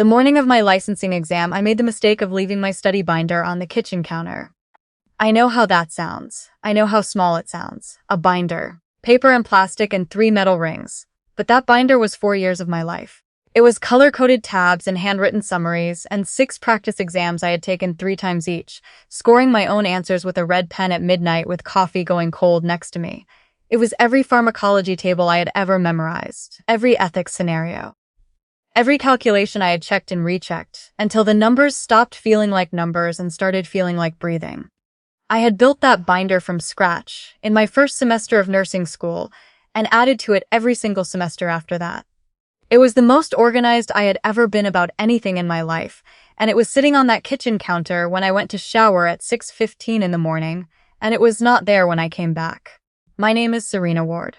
The morning of my licensing exam, I made the mistake of leaving my study binder on the kitchen counter. I know how that sounds. I know how small it sounds. A binder. Paper and plastic and 3 metal rings. But that binder was 4 years of my life. It was color-coded tabs and handwritten summaries and 6 practice exams I had taken 3 times each, scoring my own answers with a red pen at midnight with coffee going cold next to me. It was every pharmacology table I had ever memorized, every ethics scenario. Every calculation I had checked and rechecked, until the numbers stopped feeling like numbers and started feeling like breathing. I had built that binder from scratch in my first semester of nursing school and added to it every single semester after that. It was the most organized I had ever been about anything in my life, and it was sitting on that kitchen counter when I went to shower at 6:15 in the morning, and it was not there when I came back. My name is Serena Ward.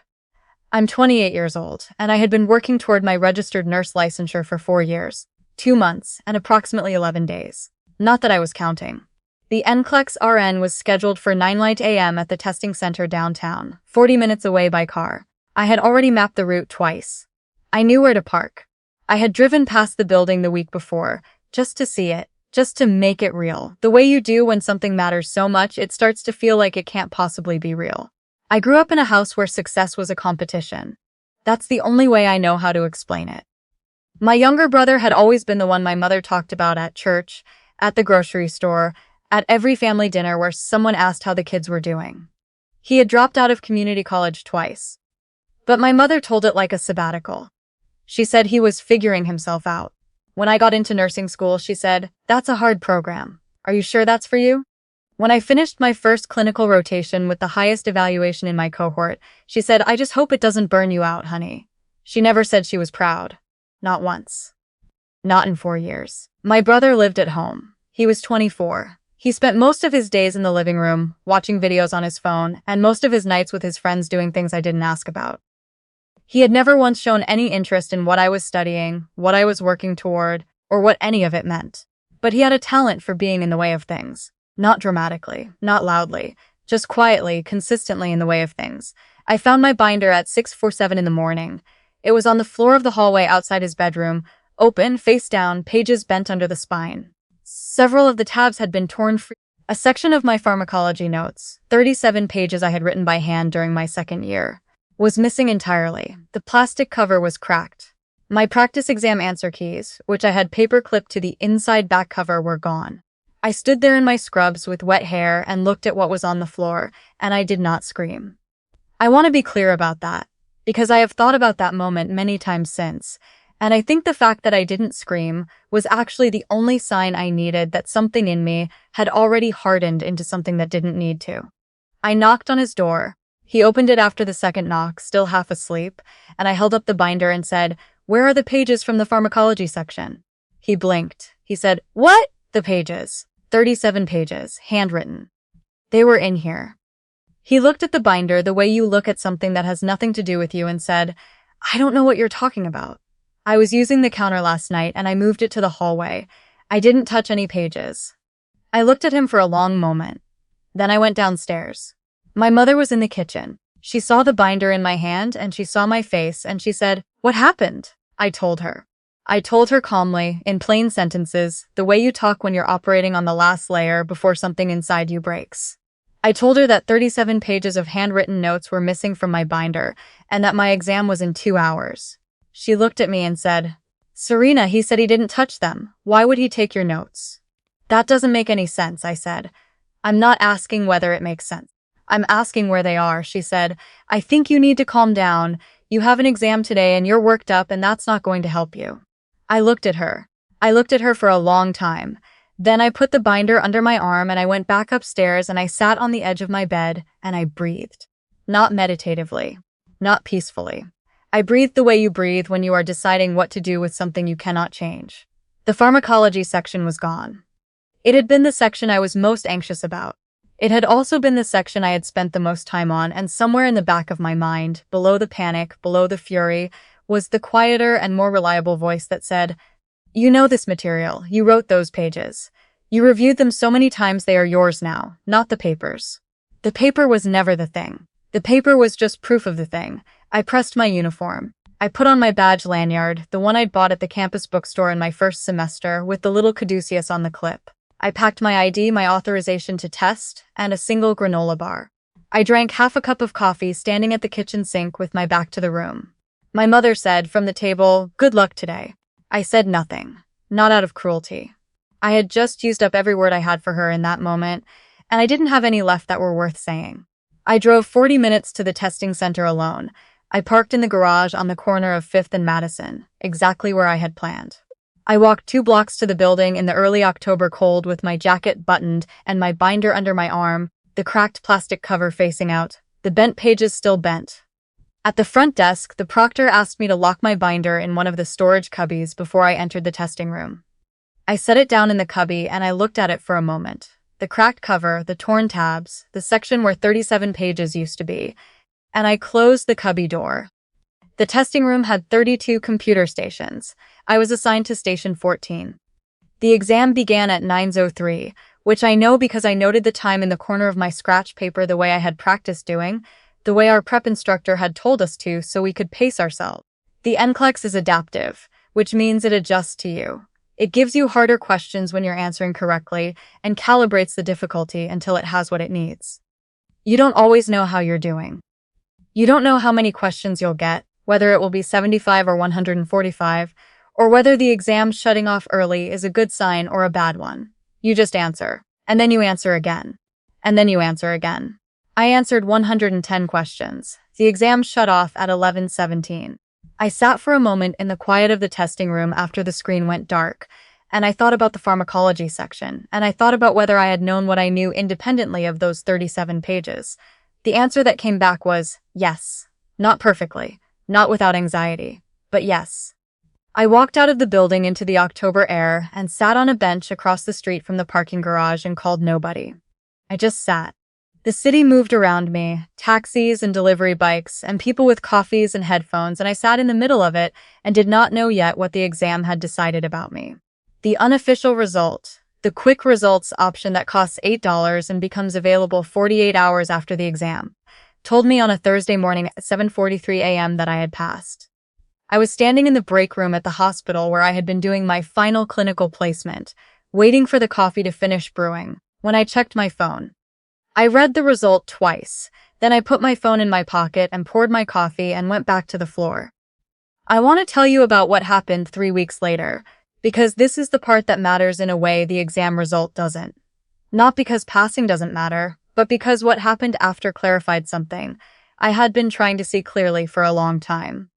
I'm 28 years old, and I had been working toward my registered nurse licensure for 4 years, 2 months, and approximately 11 days. Not that I was counting. The NCLEX RN was scheduled for 9 a.m. at the testing center downtown, 40 minutes away by car. I had already mapped the route twice. I knew where to park. I had driven past the building the week before, just to see it, just to make it real. The way you do when something matters so much, it starts to feel like it can't possibly be real. I grew up in a house where success was a competition. That's the only way I know how to explain it. My younger brother had always been the one my mother talked about at church, at the grocery store, at every family dinner where someone asked how the kids were doing. He had dropped out of community college twice. But my mother told it like a sabbatical. She said he was figuring himself out. When I got into nursing school, she said, "That's a hard program. Are you sure that's for you?" When I finished my first clinical rotation with the highest evaluation in my cohort, she said, "I just hope it doesn't burn you out, honey." She never said she was proud. Not once. Not in 4 years. My brother lived at home. He was 24. He spent most of his days in the living room, watching videos on his phone, and most of his nights with his friends doing things I didn't ask about. He had never once shown any interest in what I was studying, what I was working toward, or what any of it meant. But he had a talent for being in the way of things. Not dramatically, not loudly, just quietly, consistently in the way of things. I found my binder at 6:47 in the morning. It was on the floor of the hallway outside his bedroom, open, face down, pages bent under the spine. Several of the tabs had been torn free. A section of my pharmacology notes, 37 pages I had written by hand during my second year, was missing entirely. The plastic cover was cracked. My practice exam answer keys, which I had paper clipped to the inside back cover, were gone. I stood there in my scrubs with wet hair and looked at what was on the floor, and I did not scream. I want to be clear about that, because I have thought about that moment many times since, and I think the fact that I didn't scream was actually the only sign I needed that something in me had already hardened into something that didn't need to. I knocked on his door. He opened it after the second knock, still half asleep, and I held up the binder and said, "Where are the pages from the pharmacology section?" He blinked. He said, "What?" "The pages. 37 pages, handwritten. They were in here." He looked at the binder the way you look at something that has nothing to do with you and said, "I don't know what you're talking about. I was using the counter last night and I moved it to the hallway. I didn't touch any pages." I looked at him for a long moment. Then I went downstairs. My mother was in the kitchen. She saw the binder in my hand and she saw my face and she said, "What happened?" I told her. I told her calmly, in plain sentences, the way you talk when you're operating on the last layer before something inside you breaks. I told her that 37 pages of handwritten notes were missing from my binder and that my exam was in 2 hours. She looked at me and said, "Serena, he said he didn't touch them. Why would he take your notes?" "That doesn't make any sense," I said. "I'm not asking whether it makes sense. I'm asking where they are," she said. "I think you need to calm down. You have an exam today and you're worked up and that's not going to help you." I looked at her. I looked at her for a long time. Then I put the binder under my arm and I went back upstairs and I sat on the edge of my bed and I breathed. Not meditatively. Not peacefully. I breathed the way you breathe when you are deciding what to do with something you cannot change. The pharmacology section was gone. It had been the section I was most anxious about. It had also been the section I had spent the most time on, and somewhere in the back of my mind, below the panic, below the fury, was the quieter and more reliable voice that said, "You know this material. You wrote those pages. You reviewed them so many times they are yours now, not the papers." The paper was never the thing. The paper was just proof of the thing. I pressed my uniform. I put on my badge lanyard, the one I'd bought at the campus bookstore in my first semester, with the little caduceus on the clip. I packed my ID, my authorization to test, and a single granola bar. I drank half a cup of coffee standing at the kitchen sink with my back to the room. My mother said from the table, "Good luck today." I said nothing, not out of cruelty. I had just used up every word I had for her in that moment, and I didn't have any left that were worth saying. I drove 40 minutes to the testing center alone. I parked in the garage on the corner of 5th and Madison, exactly where I had planned. I walked 2 blocks to the building in the early October cold with my jacket buttoned and my binder under my arm, the cracked plastic cover facing out, the bent pages still bent. At the front desk, the proctor asked me to lock my binder in one of the storage cubbies before I entered the testing room. I set it down in the cubby and I looked at it for a moment. The cracked cover, the torn tabs, the section where 37 pages used to be, and I closed the cubby door. The testing room had 32 computer stations. I was assigned to station 14. The exam began at 9:03, which I know because I noted the time in the corner of my scratch paper the way I had practiced doing, the way our prep instructor had told us to so we could pace ourselves. The NCLEX is adaptive, which means it adjusts to you. It gives you harder questions when you're answering correctly and calibrates the difficulty until it has what it needs. You don't always know how you're doing. You don't know how many questions you'll get, whether it will be 75 or 145, or whether the exam shutting off early is a good sign or a bad one. You just answer, and then you answer again, and then you answer again. I answered 110 questions. The exam shut off at 11:17. I sat for a moment in the quiet of the testing room after the screen went dark, and I thought about the pharmacology section, and I thought about whether I had known what I knew independently of those 37 pages. The answer that came back was yes. Not perfectly, not without anxiety, but yes. I walked out of the building into the October air and sat on a bench across the street from the parking garage and called nobody. I just sat. The city moved around me, taxis and delivery bikes, and people with coffees and headphones, and I sat in the middle of it and did not know yet what the exam had decided about me. The unofficial result, the quick results option that costs $8 and becomes available 48 hours after the exam, told me on a Thursday morning at 7:43 a.m. that I had passed. I was standing in the break room at the hospital where I had been doing my final clinical placement, waiting for the coffee to finish brewing, when I checked my phone. I read the result twice, then I put my phone in my pocket and poured my coffee and went back to the floor. I want to tell you about what happened 3 weeks later, because this is the part that matters in a way the exam result doesn't. Not because passing doesn't matter, but because what happened after clarified something I had been trying to see clearly for a long time.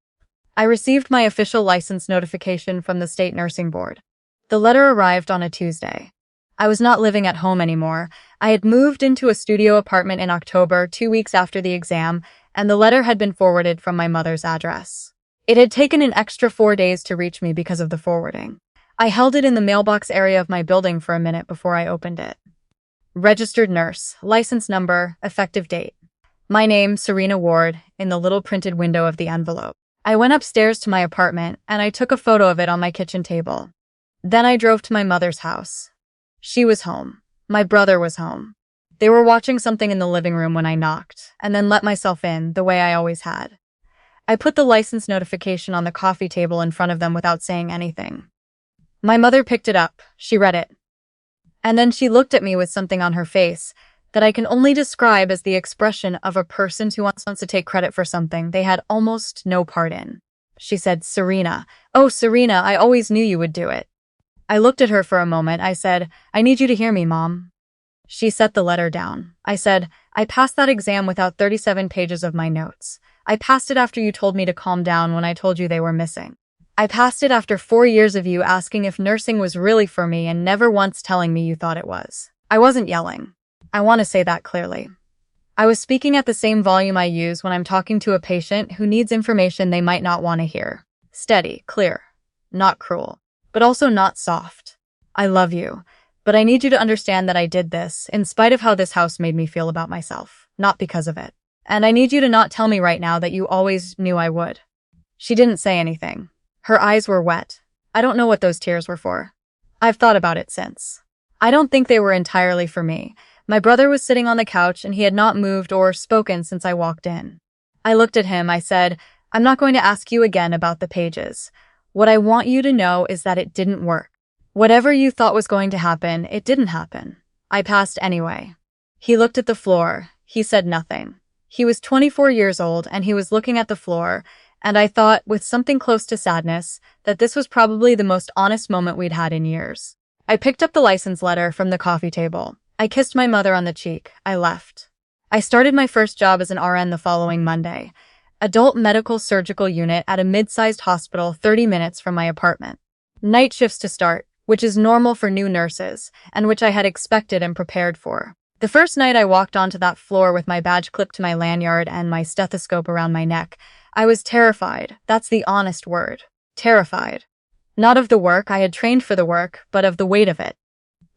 I received my official license notification from the state nursing board. The letter arrived on a Tuesday. I was not living at home anymore. I had moved into a studio apartment in October, 2 weeks after the exam, and the letter had been forwarded from my mother's address. It had taken an extra 4 days to reach me because of the forwarding. I held it in the mailbox area of my building for a minute before I opened it. Registered nurse, license number, effective date. My name, Serena Ward, in the little printed window of the envelope. I went upstairs to my apartment, and I took a photo of it on my kitchen table. Then I drove to my mother's house. She was home. My brother was home. They were watching something in the living room when I knocked, and then let myself in, the way I always had. I put the license notification on the coffee table in front of them without saying anything. My mother picked it up. She read it. And then she looked at me with something on her face that I can only describe as the expression of a person who wants to take credit for something they had almost no part in. She said, "Serena. Oh, Serena, I always knew you would do it." I looked at her for a moment. I said, "I need you to hear me, Mom." She set the letter down. I said, "I passed that exam without 37 pages of my notes. I passed it after you told me to calm down when I told you they were missing. I passed it after 4 years of you asking if nursing was really for me and never once telling me you thought it was." I wasn't yelling. I want to say that clearly. I was speaking at the same volume I use when I'm talking to a patient who needs information they might not want to hear. Steady, clear, not cruel, but also not soft. I love you, but I need you to understand that I did this in spite of how this house made me feel about myself, not because of it. And I need you to not tell me right now that you always knew I would. She didn't say anything. Her eyes were wet. I don't know what those tears were for. I've thought about it since. I don't think they were entirely for me. My brother was sitting on the couch and he had not moved or spoken since I walked in. I looked at him. I said, I'm not going to ask you again about the pages. What I want you to know is that it didn't work. Whatever you thought was going to happen, it didn't happen. I passed anyway. He looked at the floor. He said nothing. He was 24 years old and he was looking at the floor, and I thought, with something close to sadness, that this was probably the most honest moment we'd had in years. I picked up the license letter from the coffee table. I kissed my mother on the cheek. I left. I started my first job as an RN the following Monday. Adult medical surgical unit at a mid-sized hospital 30 minutes from my apartment. Night shifts to start, which is normal for new nurses, and which I had expected and prepared for. The first night I walked onto that floor with my badge clipped to my lanyard and my stethoscope around my neck, I was terrified. That's the honest word. Terrified. Not of the work, I had trained for the work, but of the weight of it.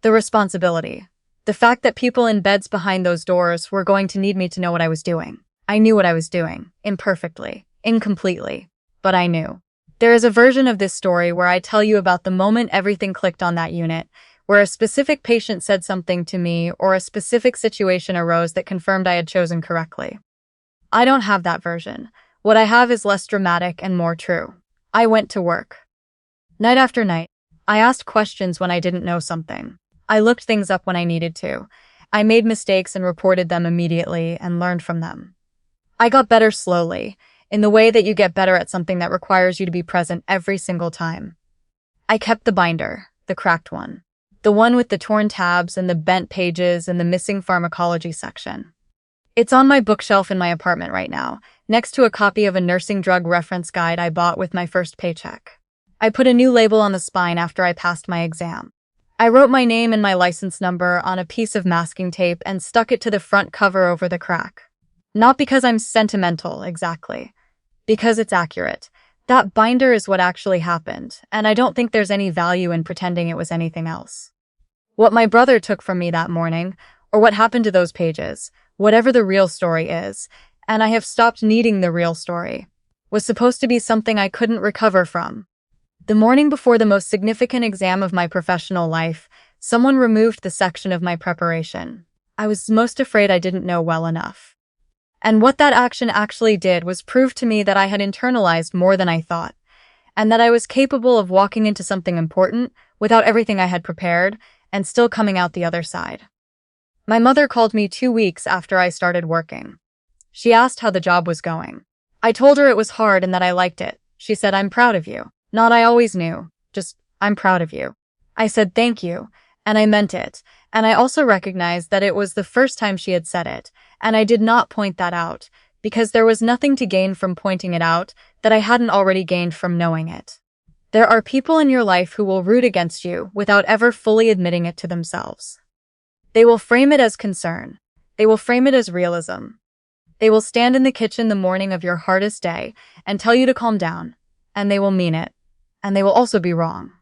The responsibility. The fact that people in beds behind those doors were going to need me to know what I was doing. I knew what I was doing. Imperfectly. Incompletely. But I knew. There is a version of this story where I tell you about the moment everything clicked on that unit, where a specific patient said something to me or a specific situation arose that confirmed I had chosen correctly. I don't have that version. What I have is less dramatic and more true. I went to work. Night after night, I asked questions when I didn't know something. I looked things up when I needed to. I made mistakes and reported them immediately and learned from them. I got better slowly, in the way that you get better at something that requires you to be present every single time. I kept the binder, the cracked one. The one with the torn tabs and the bent pages and the missing pharmacology section. It's on my bookshelf in my apartment right now, next to a copy of a nursing drug reference guide I bought with my first paycheck. I put a new label on the spine after I passed my exam. I wrote my name and my license number on a piece of masking tape and stuck it to the front cover over the crack. Not because I'm sentimental, exactly. Because it's accurate. That binder is what actually happened, and I don't think there's any value in pretending it was anything else. What my brother took from me that morning, or what happened to those pages, whatever the real story is, and I have stopped needing the real story, was supposed to be something I couldn't recover from. The morning before the most significant exam of my professional life, someone removed the section of my preparation. I was most afraid I didn't know well enough. And what that action actually did was prove to me that I had internalized more than I thought, and that I was capable of walking into something important without everything I had prepared and still coming out the other side. My mother called me 2 weeks after I started working. She asked how the job was going. I told her it was hard and that I liked it. She said, "I'm proud of you." Not "I always knew," just "I'm proud of you." I said thank you, and I meant it, and I also recognized that it was the first time she had said it, and I did not point that out, because there was nothing to gain from pointing it out that I hadn't already gained from knowing it. There are people in your life who will root against you without ever fully admitting it to themselves. They will frame it as concern. They will frame it as realism. They will stand in the kitchen the morning of your hardest day and tell you to calm down, and they will mean it, and they will also be wrong.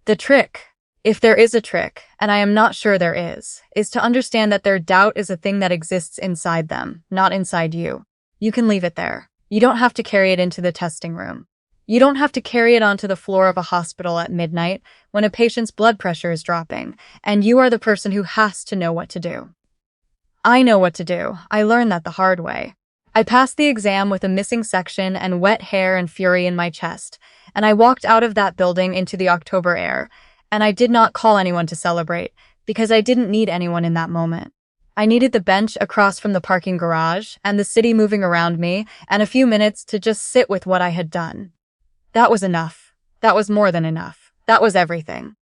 The trick, if there is a trick, and I am not sure there is to understand that their doubt is a thing that exists inside them, not inside you. You can leave it there. You don't have to carry it into the testing room. You don't have to carry it onto the floor of a hospital at midnight when a patient's blood pressure is dropping, and you are the person who has to know what to do. I know what to do. I learned that the hard way. I passed the exam with a missing section and wet hair and fury in my chest, and I walked out of that building into the October air, and I did not call anyone to celebrate, because I didn't need anyone in that moment. I needed the bench across from the parking garage, and the city moving around me, and a few minutes to just sit with what I had done. That was enough. That was more than enough. That was everything.